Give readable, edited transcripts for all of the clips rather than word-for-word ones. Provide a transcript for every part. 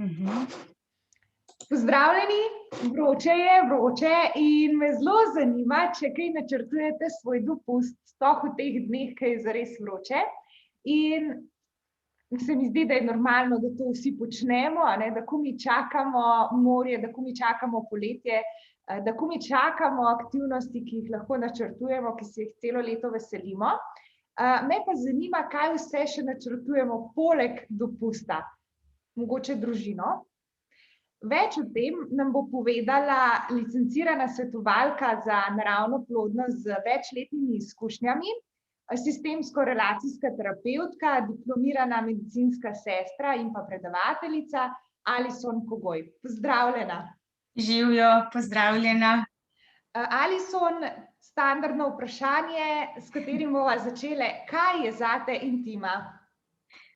Mhm. Pozdravljeni, vroče in me zelo zanima, če kaj načrtujete svoj dopust, sploh v teh dneh, ki je zares vroče. In se mi zdi, da je normalno, da to vsi počnemo, a ne, da komaj čakamo morje, da komaj čakamo poletje, da komaj čakamo aktivnosti, ki jih lahko načrtujemo, ki se jih celo leto veselimo. Me pa zanima, kaj vse še načrtujemo poleg dopusta, mogoče družino. Več o tem nam bo povedala licencirana svetovalka za naravno plodnost z večletnimi izkušnjami, sistemsko-relacijska terapevtka, diplomirana medicinska sestra in pa predavateljica Alison Kogoj. Pozdravljena. Živjo, pozdravljena. Alison, standardno vprašanje, s katerim bova začele. Kaj je zate intima?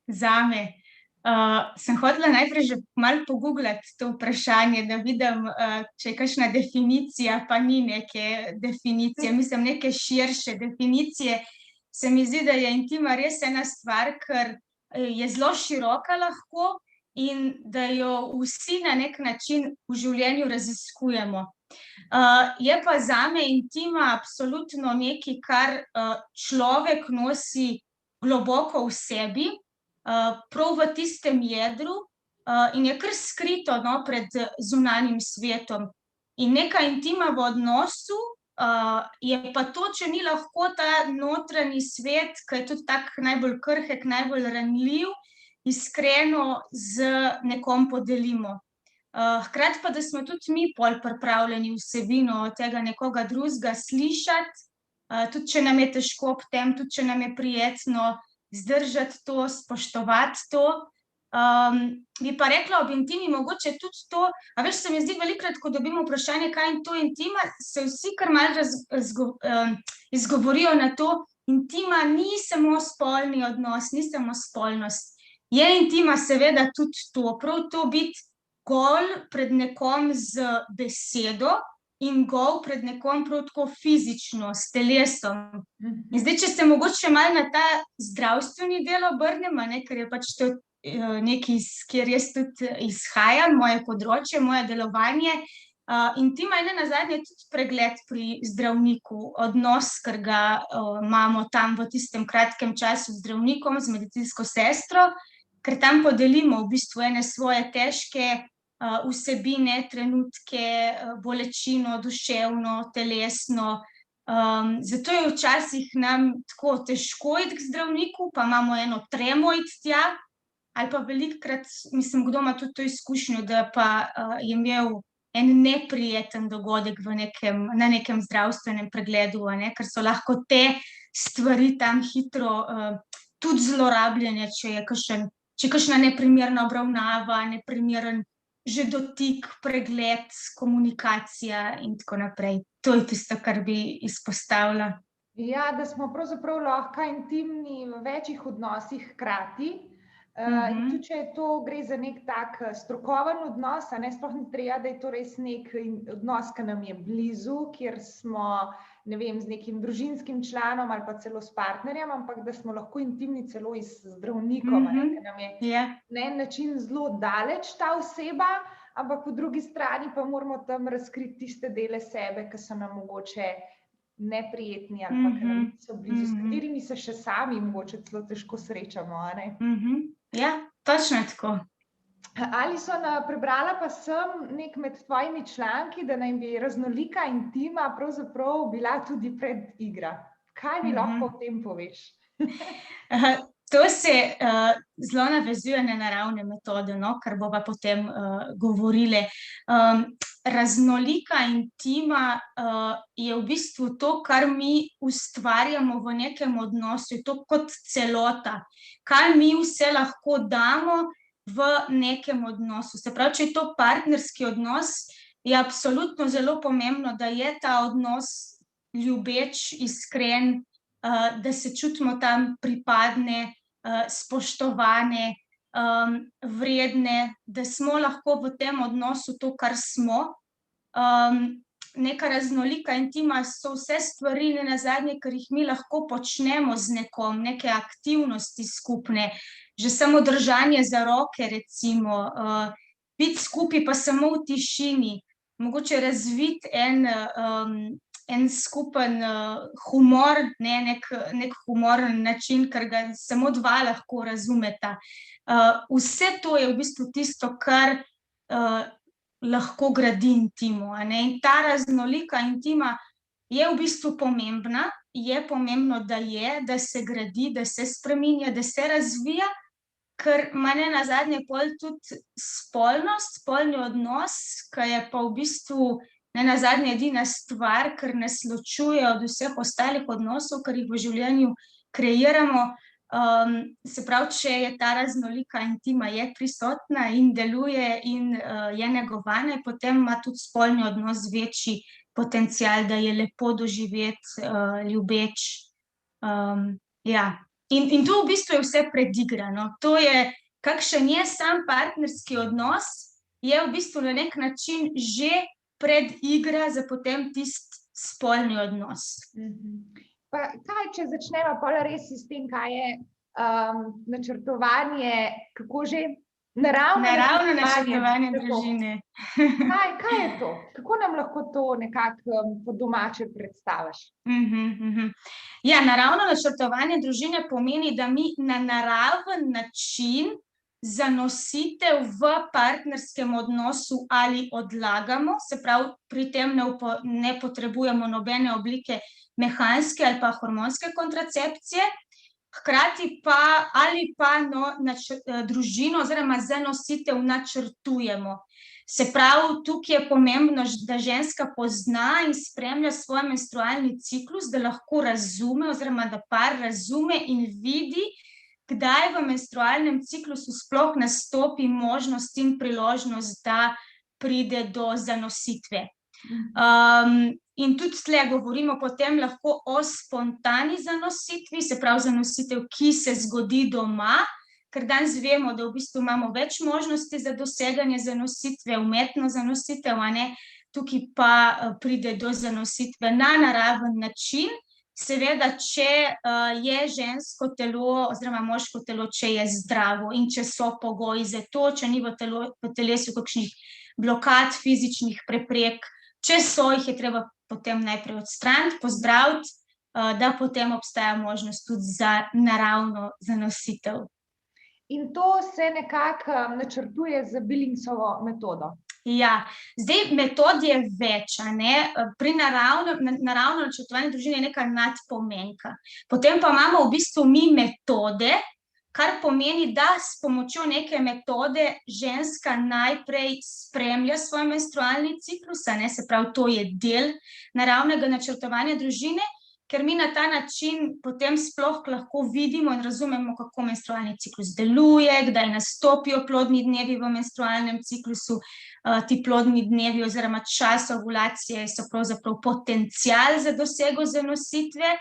Zame. Sem hotela najprej že malo pogooglati to vprašanje, da vidim, če je kakšna definicija, pa ni neke definicije, mislim, neke širše definicije. Se mi zdi, da je intima res ena stvar, ker je zelo široka lahko in da jo vsi na nek način v življenju raziskujemo. Je pa zame intima absolutno nekaj, kar človek nosi globoko v sebi, prav v tistem jedru, in je kar skrito, no, pred zunanjim svetom. In neka intima v odnosu je pa to, če ni lahko ta notranji svet, ki je tudi tak najbolj krhek, najbolj ranljiv, iskreno z nekom podelimo. Hkrati pa, da smo tudi mi pol pripravljeni vsebino tega nekoga drugega slišati, tudi če nam je težko ob tem, tudi če nam je prijetno zdržati to, spoštovati to. Bi pa rekla ob intimi mogoče tudi to, a veš, se mi zdi velikokrat, ko dobimo vprašanje, kaj je to intima, se vsi kar malo izgovorijo na to, intima ni samo spolni odnos, ni samo spolnost. Je intima seveda tudi to, prav to biti gol pred nekom z besedo in gol pred nekom prav tako fizično, s telesom. In zdaj, če se mogoče malo na ta zdravstveni del obrnem, ker je pač to nekaj, kjer jaz tudi izhajam, moje področje, moje delovanje. Intima je nenazadnje tudi pregled pri zdravniku, odnos, ker ga imamo tam v tistem kratkem času z zdravnikom, z medicinsko sestro, ker tam podelimo v bistvu ene svoje težke vsebine, trenutke, bolečino, duševno, telesno. Zato je včasih nam tako težko iti k zdravniku, pa imamo eno tremo iti tja, ali pa velikokrat, mislim, kdo ima tudi to izkušnjo, da pa je imel en neprijeten dogodek na nekem zdravstvenem pregledu, ker so lahko te stvari tam hitro tudi zlorabljene, če je kakšna neprimerna obravnava, neprimeren že dotik, pregled, komunikacija in tako naprej. To je tisto, kar bi izpostavila. Ja, da smo pravzaprav lahko intimni v večjih odnosih hkrati. In tudi, če gre za nek tak strokoven odnos, sploh ni treba, da je to res nek odnos, ki nam je blizu, kjer smo, ne vem, z nekim družinskim članom ali pa celo s partnerjem, ampak da smo lahko intimni celo z zdravnikom, ker nam je na en način zelo daleč ta oseba, ampak po drugi strani pa moramo tam razkriti tiste dele sebe, ki so nam mogoče neprijetni ali pa ki nam niso blizu, s katerimi se še sami mogoče celo težko srečamo, Ja, točno tako. Alison, prebrala pa sem med tvojimi članki, da naj bi raznolika intima pravzaprav bila tudi predigra. Kaj mi lahko o tem poveš? To se zelo navezuje na naravne metode, kar bova potem govorile. Raznolika intima je v bistvu to, kar mi ustvarjamo v nekem odnosu, je to kot celota, kaj mi vse lahko damo v nekem odnosu. Se pravi, če je to partnerski odnos, je absolutno zelo pomembno, da je ta odnos ljubeč, iskren, da se čutimo tam pripadne, spoštovane, vredne, da smo lahko v tem odnosu to, kar smo. Neka raznolika intima so vse stvari, nenazadnje, ker jih mi lahko počnemo z nekom, neke aktivnosti skupne, že samo držanje za roke, recimo, biti skupaj pa samo v tišini, mogoče razviti en skupen humor, nek humoren način, ker ga samo dva lahko razumeta. Vse to je v bistvu tisto, kar lahko gradi intimo, a ne? In ta raznolika intima je v bistvu pomembna, je pomembno, da se gradi, da se spreminja, da se razvija, ker ima nenazadnje pol tudi spolnost, spolni odnos, ki je pa v bistvu nenazadnje edina stvar, ker nas ločuje od vseh ostalih odnosov, ker jih v življenju kreiramo. Se pravi, če je ta raznolika intima je prisotna in deluje in je negovana, potem ima tudi spolni odnos večji potencial, da je lepo doživeti, ljubeč. Ja. In to v bistvu je vse predigrano. To je, kakšen je sam partnerski odnos, je v bistvu na nek način že predigra za potem tisti spolni odnos. Pa kaj, če začnemo pol res s tem, kaj je načrtovanje, kako že? Naravno načrtovanje družine. Kaj je to? Kako nam lahko to nekako po domače predstaviš? Ja, naravno načrtovanje družine pomeni, da mi na naraven način zanositev v partnerskem odnosu ali odlagamo, se pravi, pri tem ne potrebujemo nobene oblike mehanske ali pa hormonske kontracepcije, hkrati pa družino oziroma zanositev načrtujemo. Se pravi, tukaj je pomembno, da ženska pozna in spremlja svoj menstrualni ciklus, da lahko razume oziroma da par razume in vidi, kdaj v menstrualnem ciklusu sploh nastopi možnost in priložnost, da pride do zanositve. In tudi tle govorimo potem lahko o spontani zanositvi, se pravi zanositev, ki se zgodi doma, ker danes vemo, da v bistvu imamo več možnosti za doseganje zanositve, umetno zanositev, a ne, tukaj pa pride do zanositve na naraven način, seveda, če je žensko telo oziroma moško telo, če je zdravo in če so pogoji za to, če ni v telesu kakšnih blokad, fizičnih preprek, če so, jih je treba potem najprej odstraniti, pozdraviti, da potem obstaja možnost tudi za naravno zanositev. In to se nekako načrtuje z Billingsovo metodo. Ja, zdaj metod je več, a ne, pri naravno načrtovanje družine je neka nadpomenka. Potem pa imamo v bistvu mi metode, kar pomeni, da s pomočjo neke metode ženska najprej spremlja svoj menstrualni ciklus, a ne, se pravi, to je del naravnega načrtovanja družine, ker mi na ta način potem sploh lahko vidimo in razumemo, kako menstrualni ciklus deluje, kdaj nastopijo plodni dnevi v menstrualnem ciklusu. Ti plodni dnevi oziroma čas ovulacije so pravzaprav potencial za dosego zanositve,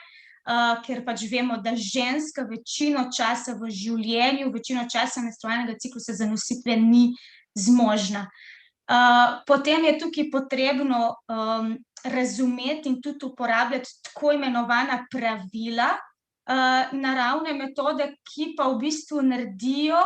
ker pač vemo, da ženska večino časa v življenju, večino časa menstrualnega ciklusa zanositve ni zmožna. Potem je tukaj potrebno razumeti in tudi uporabljati tako imenovana pravila, naravne metode, ki pa v bistvu naredijo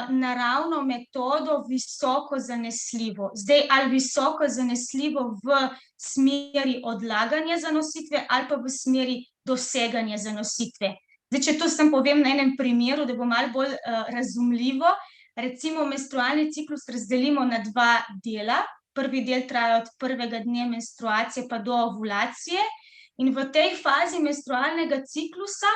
naravno metodo visoko zanesljivo. Zdaj, ali visoko zanesljivo v smeri odlaganja zanositve ali pa v smeri doseganja zanositve. Zdaj, če to sem povem na enem primeru, da bo malo bolj razumljivo, recimo menstrualni ciklus razdelimo na dva dela. Prvi del traja od prvega dne menstruacije pa do ovulacije in v tej fazi menstrualnega ciklusa,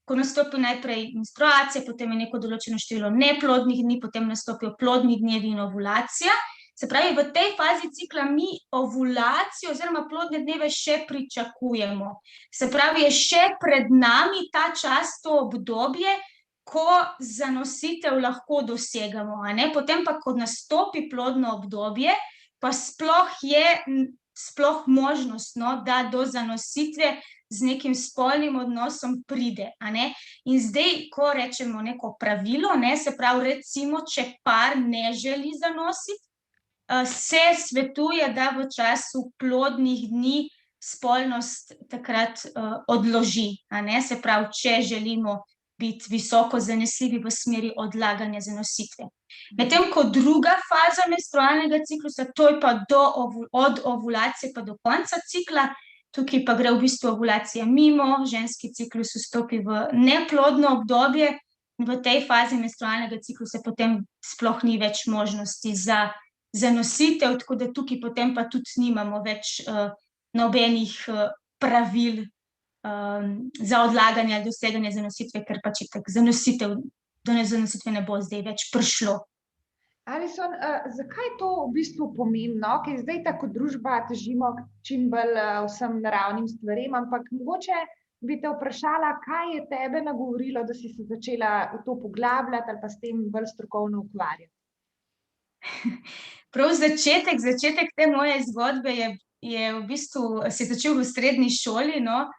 ko nastopi najprej menstruacija, potem je neko določeno število neplodnih dni, potem nastopijo plodni dnevi in ovulacija. Se pravi, v tej fazi cikla mi ovulacijo oziroma plodne dneve še pričakujemo. Se pravi, je še pred nami ta čas, to obdobje, ko zanositev lahko dosegamo, a ne? Potem pa, ko nastopi plodno obdobje, pa sploh možnost, no, da do zanositve z nekim spolnim odnosom pride, a ne? In zdaj, ko rečemo neko pravilo, ne, se pravi, recimo, če par ne želi zanositi, se svetuje, da v času plodnih dni spolnost takrat odloži, a ne? Se pravi, če želimo biti visoko zanesljivi v smeri odlaganja zanositve. Medtem ko druga faza menstrualnega ciklusa, to je pa od ovulacije pa do konca cikla, tukaj pa gre v bistvu ovulacija mimo, ženski ciklus vstopi v neplodno obdobje in v tej fazi menstrualnega ciklusa potem sploh ni več možnosti za zanositev, tako da tukaj potem pa tudi nimamo več nobenih pravil za odlaganje ali doseganje zanositve, ker pač itak do zanositve ne bo zdaj več prišlo. Alison, zakaj je to v bistvu pomembno? Ker zdaj tako družba težimo k čim bolj vsem naravnim stvarem, ampak mogoče bi te vprašala, kaj je tebe nagovorilo, da si se začela v to poglabljati ali pa s tem bolj strokovno ukvarjati? Prav začetek te moje zgodbe je v bistvu se začel v srednji šoli, no,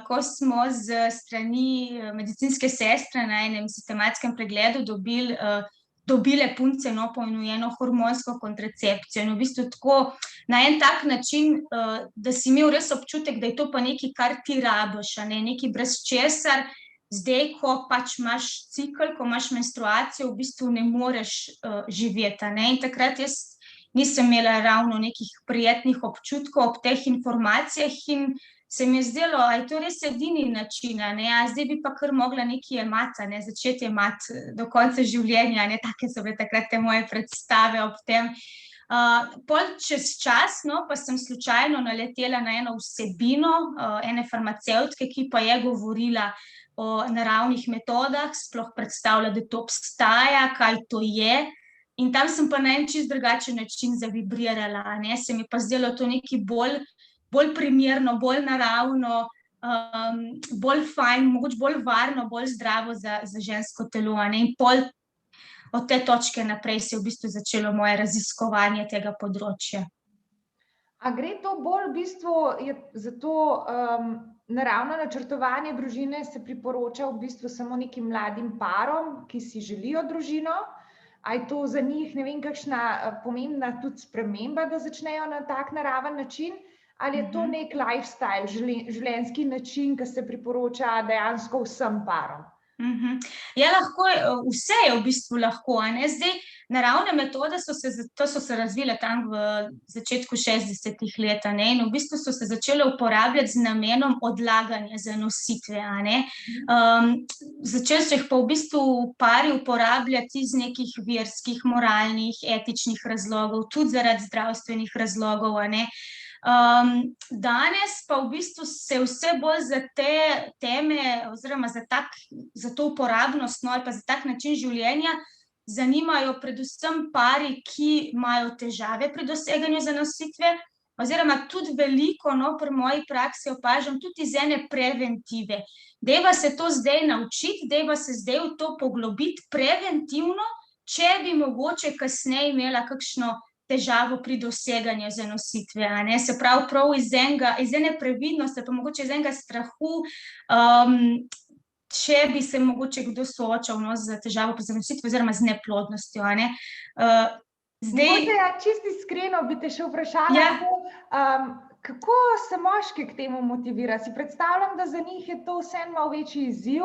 ko smo z strani medicinske sestre na enem sistematskem pregledu dobile punce ponujeno hormonsko kontracepcijo. In v bistvu tako na en tak način, da si imel res občutek, da je to pa nekaj, kar ti rabiš, nekaj brez česar. Zdaj, ko pač imaš cikel, ko imaš menstruacijo, v bistvu ne moreš živeti. In takrat jaz nisem imela ravno nekih prijetnih občutkov ob teh informacijah in se mi je zdelo, a je to res edini način, a zdaj bi pa kar mogla nekaj jemati, začeti jemati do konca življenja, take so bile takrat te moje predstave ob tem. Pol čez čas, no, pa sem slučajno naletela na eno vsebino ene farmacevtke, ki pa je govorila o naravnih metodah, sploh predstavlja, da to obstaja, kaj to je. In tam sem pa na en čist drugačen način zavibrirala, se mi pa zdelo to nekaj bolj primerno, bolj naravno, bolj fajn, mogoče bolj varno, bolj zdravo za žensko telo. In pol od te točke naprej se je v bistvu začelo moje raziskovanje tega področja. A gre to bolj v bistvu za to naravno načrtovanje družine se priporoča v bistvu samo nekim mladim parom, ki si želijo družino? A je to za njih, ne vem, kakšna pomembna tudi sprememba, da začnejo na tak naraven način? Ali je to nek lifestyle, življenjski način, ki se priporoča dejansko vsem parom? Ja, lahko, vse je v bistvu lahko, Zdaj, naravne metode so se razvile tam v začetku 60-ih let, in v bistvu so se začele uporabljati z namenom odlaganja zanositve, Začeli so jih pa v bistvu pari uporabljati iz nekih verskih, moralnih, etičnih razlogov, tudi zaradi zdravstvenih razlogov, Danes pa v bistvu se vse bolj za te teme oziroma za to uporabnost, ali pa za tak način življenja zanimajo predvsem pari, ki imajo težave pri doseganju zanositve, oziroma tudi veliko, pri moji praksi opažam, tudi iz ene preventive. Dajva se to zdaj naučiti, dajva se zdaj v to poglobiti preventivno, če bi mogoče kasneje imela kakšno težavo pri doseganju zanositve, Se pravi, prav iz ene previdnosti, pa mogoče iz enega strahu, če bi se mogoče kdo soočal z težavo pri zanositvi oziroma z neplodnostjo, Mogoče, čisto iskreno bi te še vprašala, kako se moški k temu motivira? Si predstavljam, da za njih je to vseeno malo večji izziv,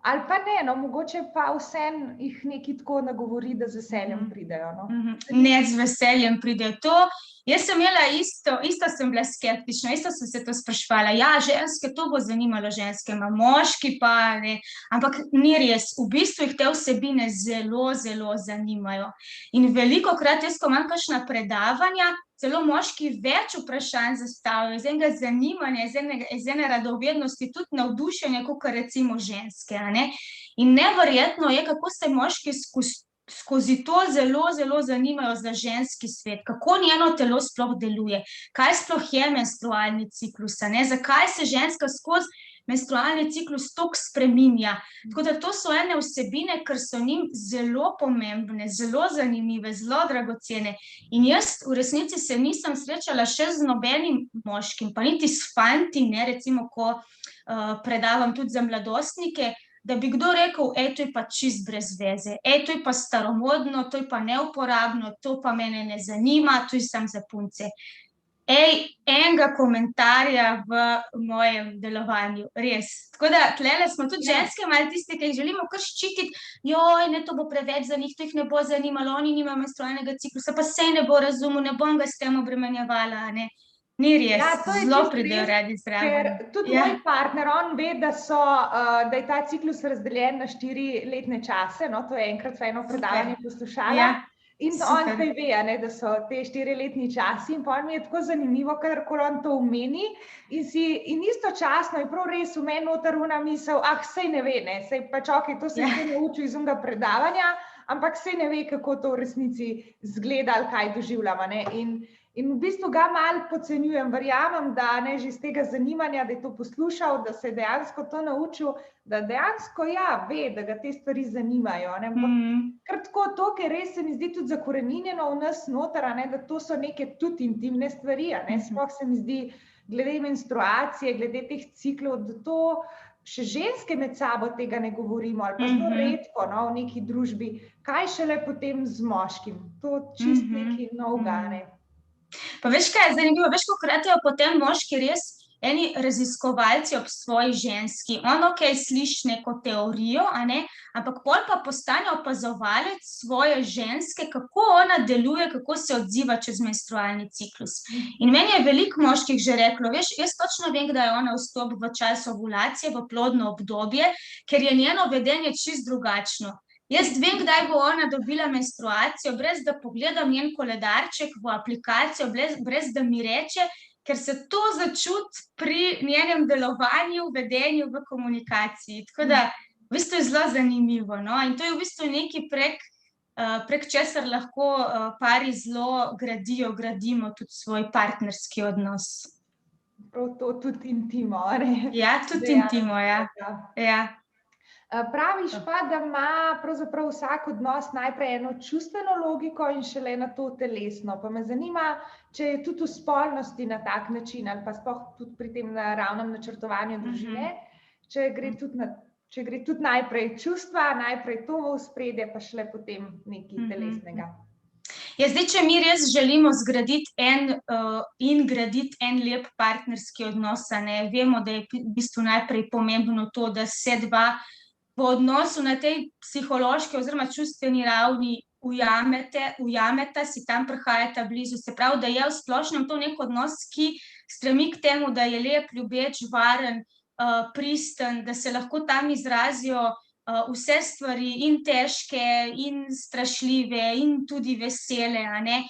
ali pa ne, mogoče pa vseeno jih nekaj tako nagovori, da z veseljem pridejo, Ne, z veseljem pridejo. Jaz sem imela isto sem bila skeptična, isto sem se to spraševala. Ja, ženske, to bo zanimalo ženske, moški pa ne. Ampak ni res, v bistvu jih te vsebine zelo, zelo zanimajo. In velikokrat jaz, ko imam kakšna predavanja, celo moški več vprašanj zastavijo, iz enega zanimanja, iz ene radovednosti, tudi navdušenja, kakor recimo ženske, In neverjetno je, kako se moški skozi to zelo, zelo zanimajo za ženski svet, kako njeno telo sploh deluje, kaj sploh je menstrualni ciklus, zakaj se ženska skozi menstrualni ciklus toliko spreminja. Tako da to so ene vsebine, ker so njim zelo pomembne, zelo zanimive, zelo dragocene. In jaz v resnici se nisem srečala še z nobenim moškim, pa niti s fanti, recimo, ko predavam tudi za mladostnike, da bi kdo rekel, to je pa čist brez veze, to je pa staromodno, to je pa neuporabno, to pa mene ne zanima, to je samo za punce. enega komentarja v mojem delovanju, res. Tako da tlele smo tudi ženske, malo tiste, ki jih želimo kar ščititi, joj, ne, to bo preveč za njih, to jih ne bo zanimalo, oni nimajo menstrualnega ciklusa, pa sej ne bo razumel, ne bom ga s tem obremenjevala, ne. Ni res, to je zelo čisto pridejo res, radi zraven. ker tudi moj partner, on ve, da je ta ciklus razdeljen na 4 letne čase, no, to je enkrat sva eno predavanje poslušala. In on saj ve, ne, da so te 4-letni časi, in potem mi je tako zanimivo, kadarkoli on to omeni, in istočasno je prav res v meni noter ona misel, sej ne ve, ne, sej pač okej, to se je naučil iz onega predavanja, ampak sej ne ve, kako to v resnici zgleda ali kaj doživljamo, ne, in v bistvu ga malo podcenjujem, verjamem, da ne, že iz tega zanimanja, da je to poslušal, da se je dejansko to naučil, da dejansko ve, da ga te stvari zanimajo, ne, ker tako to, ker res se mi zdi tudi zakoreninjeno v nas noter, ne, da to so neke tudi intimne stvari, ne, sploh se mi zdi glede menstruacije, glede teh ciklov, da to še ženske med sabo tega ne govorimo, ali pa zelo redko, no, v neki družbi, kaj šele potem z moškim, to čist neki novega, ne. Pa veš, kaj je zanimivo, veš, kolikokrat jo potem moški res eni raziskovalci ob svoji ženski, on okej sliši neko teorijo, a ne, ampak pol pa postane opazovalec svoje ženske, kako ona deluje, kako se odziva čez menstrualni ciklus. In meni je veliko moških že reklo, veš, jaz točno vem, kdaj ona vstopi v čas ovulacije, v plodno obdobje, ker je njeno vedenje čisto drugačno. Jaz vem, kdaj bo ona dobila menstruacijo, brez da pogledam njen koledarček v aplikacijo, brez da mi reče, ker se to začuti pri njenem delovanju, vedenju, v komunikaciji. Tako da, v bistvu je zelo zanimivo, no, in to je v bistvu nekaj prek česar lahko pari zelo gradimo tudi svoj partnerski odnos. Prav to, tudi intimo, ne? Ja, tudi intimo, ja. Praviš pa, da ima pravzaprav vsak odnos najprej eno čustveno logiko in šele nato telesno. Pa me zanima, če je tudi v spolnosti na tak način, ali pa sploh tudi pri tem naravnem načrtovanju družine, če gre tudi najprej čustva, najprej to v ospredje, pa šele potem nekaj telesnega. Ja, zdaj, če mi res želimo zgraditi graditi en lep partnerski odnos, ne, vemo, da je v bistvu najprej pomembno to, da se dva v odnosu na tej psihološki oziroma čustveni ravni ujameta, si tam prihajata blizu, se pravi, da je v splošnem to nek odnos, ki stremi k temu, da je lep, ljubeč, varen, pristen, da se lahko tam izrazijo vse stvari, in težke, in strašljive, in tudi vesele, a ne.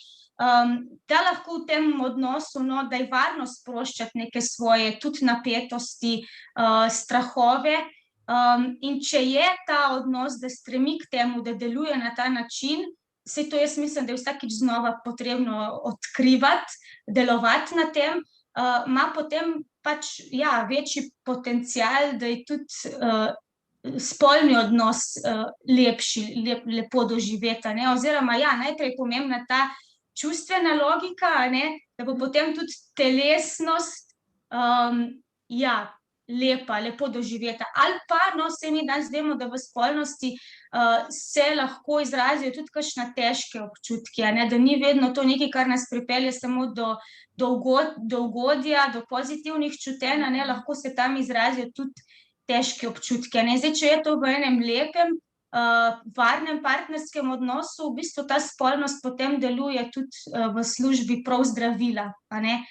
Da lahko v tem odnosu, no, da je varno sproščati neke svoje tudi napetosti, strahove, in če je ta odnos, da stremi k temu, da deluje na ta način, saj to jaz mislim, da je vsakič znova potrebno odkrivati, delovati na tem, ima potem pač, večji potencial, da je tudi spolni odnos lepši, lepo doživeti, a ne, oziroma, najprej je pomembna ta čustvena logika, a ne, da bo potem tudi telesnost, lepa, lepo doživeta. Ali pa, no, saj mi danes vemo, da v spolnosti se lahko izrazijo tudi kakšne težke občutki, a ne, da ni vedno to nekaj, kar nas pripelje samo do ugodja, do pozitivnih čutenj, a ne, lahko se tam izrazijo tudi težki občutki, a ne. Zdaj, če je to v enem lepem, varnem partnerskem odnosu, v bistvu ta spolnost potem deluje tudi v službi prav zdravila, a ne.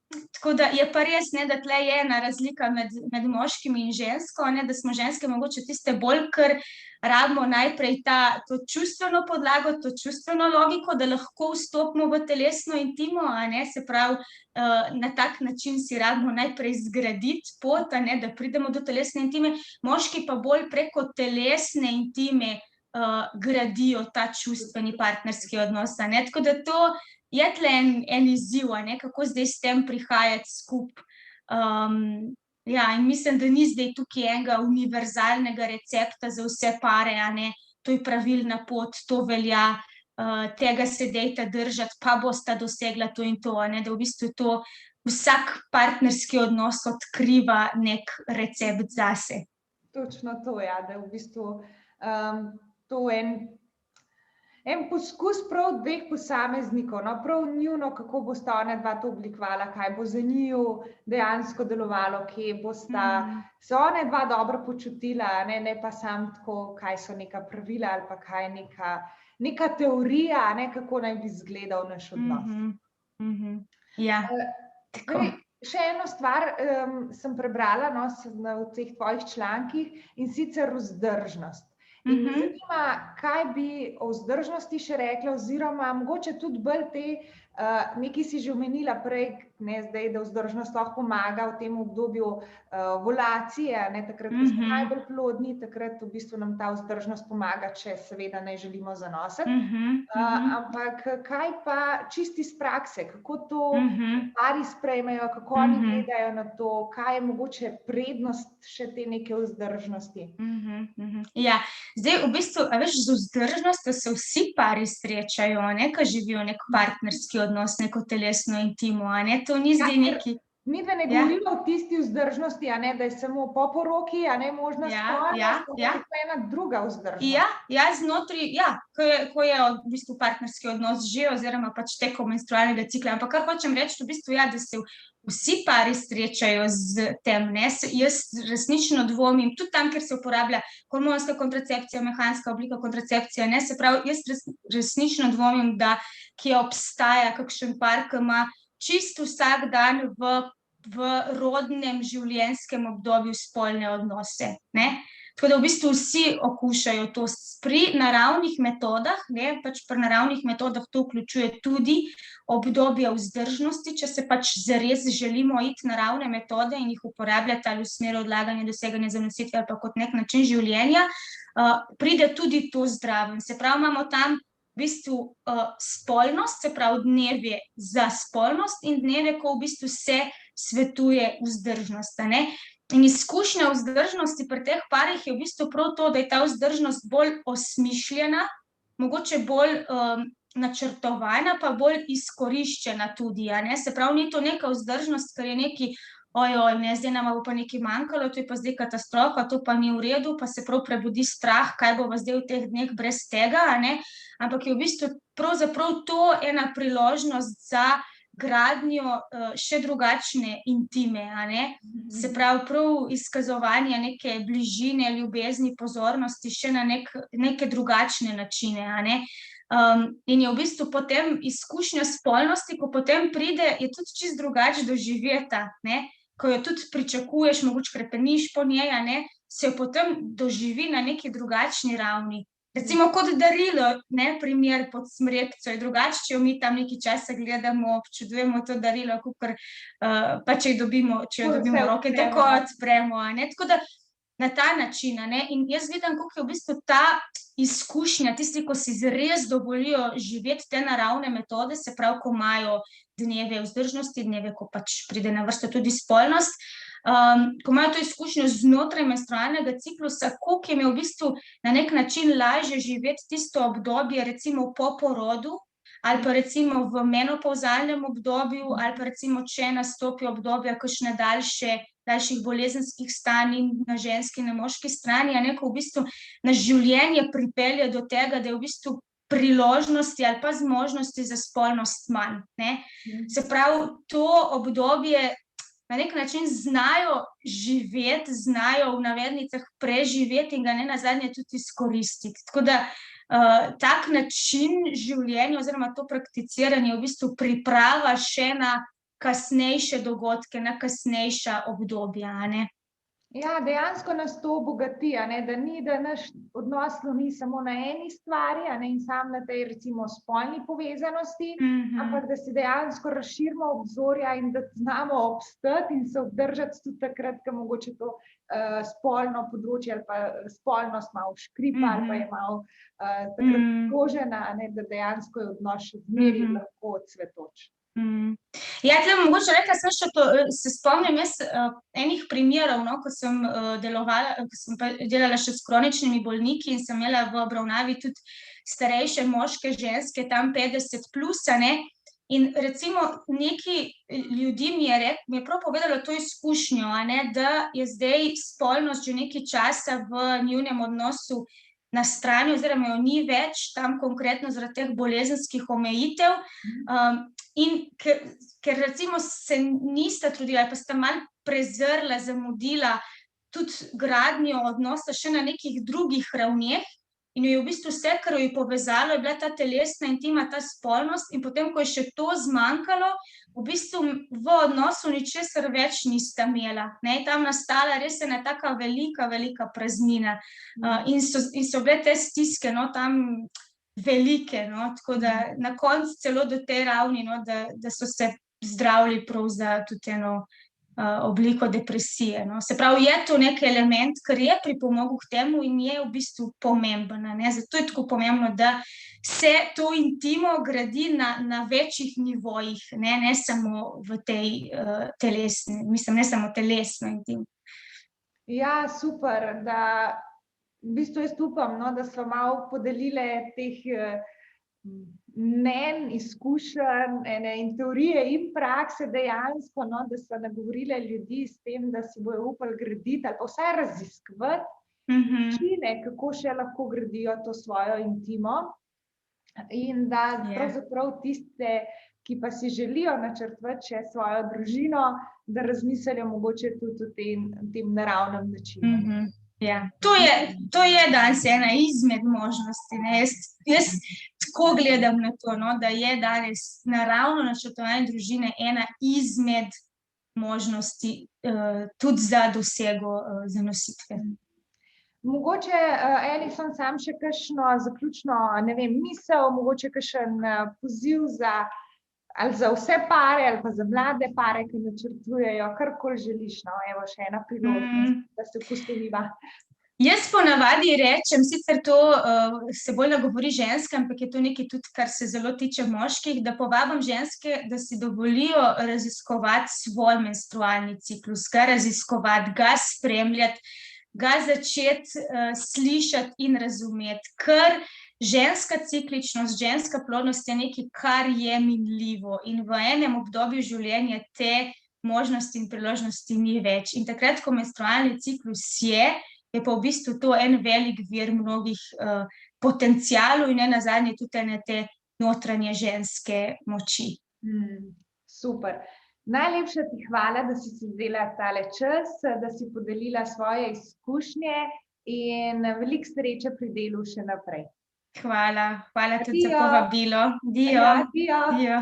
Tako da je pa res, ne, da tle je ena razlika med moškimi in žensko, ne, da smo ženske mogoče tiste bolj, ker rabimo najprej to čustveno podlago, to čustveno logiko, da lahko vstopimo v telesno intimo, a ne, se pravi, na tak način si rabimo najprej zgraditi pot, a ne, da pridemo do telesne intime, moški pa bolj preko telesne intime gradijo ta čustveni partnerski odnos, a ne, tako da to je tle en izziv, a ne, kako zdaj s tem prihajati skupaj. In mislim, da ni zdaj tukaj enega univerzalnega recepta za vse pare, a ne, to je pravilna pot, to velja, tega se dajte držati, pa bosta dosegla to in to, a ne, da v bistvu to vsak partnerski odnos odkriva nek recept zase. Točno to, da v bistvu to en poskus prav dveh posameznikov, no, prav njuno, kako bosta ona dva to oblikovala, kaj bo za njiju dejansko delovalo, kje bosta se ona dva dobro počutila, ne pa sam tako, kaj so neka pravila ali pa kaj neka teorija, kako naj bi izgledal naš odnos. Ja, tako. Še eno stvar sem prebrala v teh tvojih člankih, in sicer vzdržnost. In me zanima, kaj bi o vzdržnosti še rekla, oziroma mogoče tudi bolj nekaj si že omenila prej, zdaj, da vzdržnost lahko pomaga v tem obdobju ovulacije, takrat, ko smo najbolj plodni, takrat v bistvu nam ta vzdržnost pomaga, če seveda ne želimo zanositi. Ampak kaj pa čisti iz prakse, kako to pari sprejmejo, kako oni gledajo na to, kaj je mogoče prednost še te neke vzdržnosti? Ja, zdaj v bistvu, a veš, z vzdržnostjo se vsi pari srečajo, ko živijo nek partnerski odnos, neko telesno intimo, to ni zdaj neki... Midve ne govorimo o tisti vzdržnosti, da je samo po poroki, možna spolnost, to je ena druga vzdržnost. Ja, znotraj, ko je v bistvu partnerski odnos že, oziroma pač tekom menstrualnega cikla, ampak kar hočem reči, v bistvu da se vsi pari srečajo z tem, jaz resnično dvomim, tudi tam, kjer se uporablja hormonska kontracepcija, mehanska oblika kontracepcije, se pravi, jaz resnično dvomim, da kje obstaja kakšen par, ki ima čisto vsak dan v rodnem življenjskem obdobju spolne odnose. Tako da v bistvu vsi okušajo to pri naravnih metodah, pač pri naravnih metodah to vključuje tudi obdobje vzdržnosti, če se pač zares želimo iti naravne metode in jih uporabljati ali v smer odlaganja, doseganja zanositve ali pa kot nek način življenja, pride tudi to zdraven. Se pravi, imamo tam v bistvu spolnost, se pravi dneve za spolnost in dneve, ko v bistvu se svetuje vzdržnost. In izkušnja vzdržnosti pri teh parih je v bistvu prav to, da je ta vzdržnost bolj osmišljena, mogoče bolj načrtovana, pa bolj izkoriščena tudi. Se pravi, ni to neka vzdržnost, ker je neki zdaj nama bo pa nekaj manjkalo, to je pa zdaj katastrofa, to pa ni v redu, pa se prav prebudi strah, kaj bo zdaj v teh dneh brez tega, ampak je v bistvu pravzaprav to ena priložnost za gradnjo še drugačne intime, se pravi prav izkazovanje neke bližine, ljubezni, pozornosti še na neke drugačne načine, in je v bistvu potem izkušnja spolnosti, ko potem pride, je tudi čisto drugače doživeta, ko jo tudi pričakuješ, mogoče krepeniš po njej, se jo potem doživi na neki drugačni ravni. Recimo kot darilo, primer pod smrekco je drugače, če jo mi tam nekaj časa gledamo, občudujemo to darilo, pa če jo dobimo v roke, tako odpremo, tako da na ta način, in jaz vidim, kako je v bistvu ta izkušnja, tisti, ko si res dovolijo živeti te naravne metode, se pravi, ko imajo dneve vzdržnosti, dneve, ko pač pride na vrsto tudi spolnost, ko imajo to izkušnjo znotraj menstrualnega ciklusa, koliko jim je v bistvu na nek način lažje živeti tisto obdobje, recimo po porodu, ali pa recimo v menopavzalnem obdobju, ali pa recimo, če nastopi obdobja kakšne daljših bolezenskih stanj na ženski in na moški strani, ko v bistvu naš življenje pripelje do tega, da je v bistvu priložnosti ali pa zmožnosti za spolnost manj. Se pravi, to obdobje na nek način znajo živeti, znajo v navednicah preživeti in ga nenazadnje tudi izkoristiti. Tako da tak način življenja oziroma to prakticiranje v bistvu priprava še na kasnejše dogodke, na kasnejša obdobja. Ja, dejansko nas to obogati, da naš odnos sloni samo na eni stvari, in sam na tej, recimo, spolni povezanosti, ampak da si dejansko razširimo obzorja in da znamo obstati in se obdržati tudi takrat, ko mogoče to spolno področje ali pa spolnost malo škripa ali pa je malo takrat ogrožena, da dejansko je odnos še zmeraj lahko cvetoč. Ja, tukaj mogoče rekla sem še to, se spomnim jaz enih primerov, ko sem delala še s kroničnimi bolniki in sem imela v obravnavi tudi starejše moške, ženske, tam 50 plus, in recimo neki ljudi mi je prav povedalo to izkušnjo, da je zdaj spolnost že nekaj časa v njunem odnosu na strani oziroma jo ni več tam konkretno zaradi teh bolezenskih omejitev. In ker recimo se nista trudila ali pa sta malo prezrla, zamudila tudi gradnjo odnosa še na nekih drugih ravneh in jo je v bistvu vse, kar jo je povezalo, je bila ta telesna intima, ta spolnost in potem, ko je še to zmanjkalo, v bistvu v odnosu ničesar več nista imela. Ne, tam nastala res ena taka velika, velika praznina. In so bile te stiske, no, tam velike, no, tako da na koncu celo do te ravni, no, da so se zdravili prav za tudi eno obliko depresije, no. Se pravi, je to nek element, kar je pripomogel k temu in je v bistvu pomemben, ne. Zato je tako pomembno, da se to intimo gradi na večjih nivojih, ne samo v tej telesni, mislim, ne samo telesno intimo. Ja, super, da v bistvu jaz upam, no, da smo malo podelile teh mnenj, izkušenj, in teorije in prakse dejansko, no, da so nagovorile ljudi s tem, da si bojo upali graditi ali pa vsaj raziskovati načine, kako še lahko gradijo to svojo intimo. In da pravzaprav tiste, ki pa si želijo načrtovati še svojo družino, da razmislijo mogoče tudi o tem naravnem načinu. Ja, to je danes ena izmed možnosti, ne. Jaz tako gledam na to, no, da je danes naravno načrtovanje družine ena izmed možnosti tudi za dosego zanositve. Mogoče, Alison, sam še kakšno zaključno, ne vem, misel, mogoče kakšen poziv ali za vse pare ali pa za mlade pare, ki načrtujejo, karkoli želiš, no, evo še ena priložnost, da se posloviva. Jaz ponavadi rečem, sicer to se bolj nagovori ženske, ampak je to nekaj tudi, kar se zelo tiče moških, da povabim ženske, da si dovolijo raziskovati svoj menstrualni ciklus, ga raziskovati, ga spremljati, ga začeti slišati in razumeti, ker ženska cikličnost, ženska plodnost je nekaj, kar je minljivo in v enem obdobju življenja te možnosti in priložnosti ni več. In takrat, ko menstrualni ciklus je pa v bistvu to en velik vir mnogih potencialov in nenazadnje tudi ene te notranje ženske moči. Super. Najlepša ti hvala, da si vzela tale čas, da si podelila svoje izkušnje in veliko sreče pri delu še naprej. Hvala tudi za povabilo. Adijo.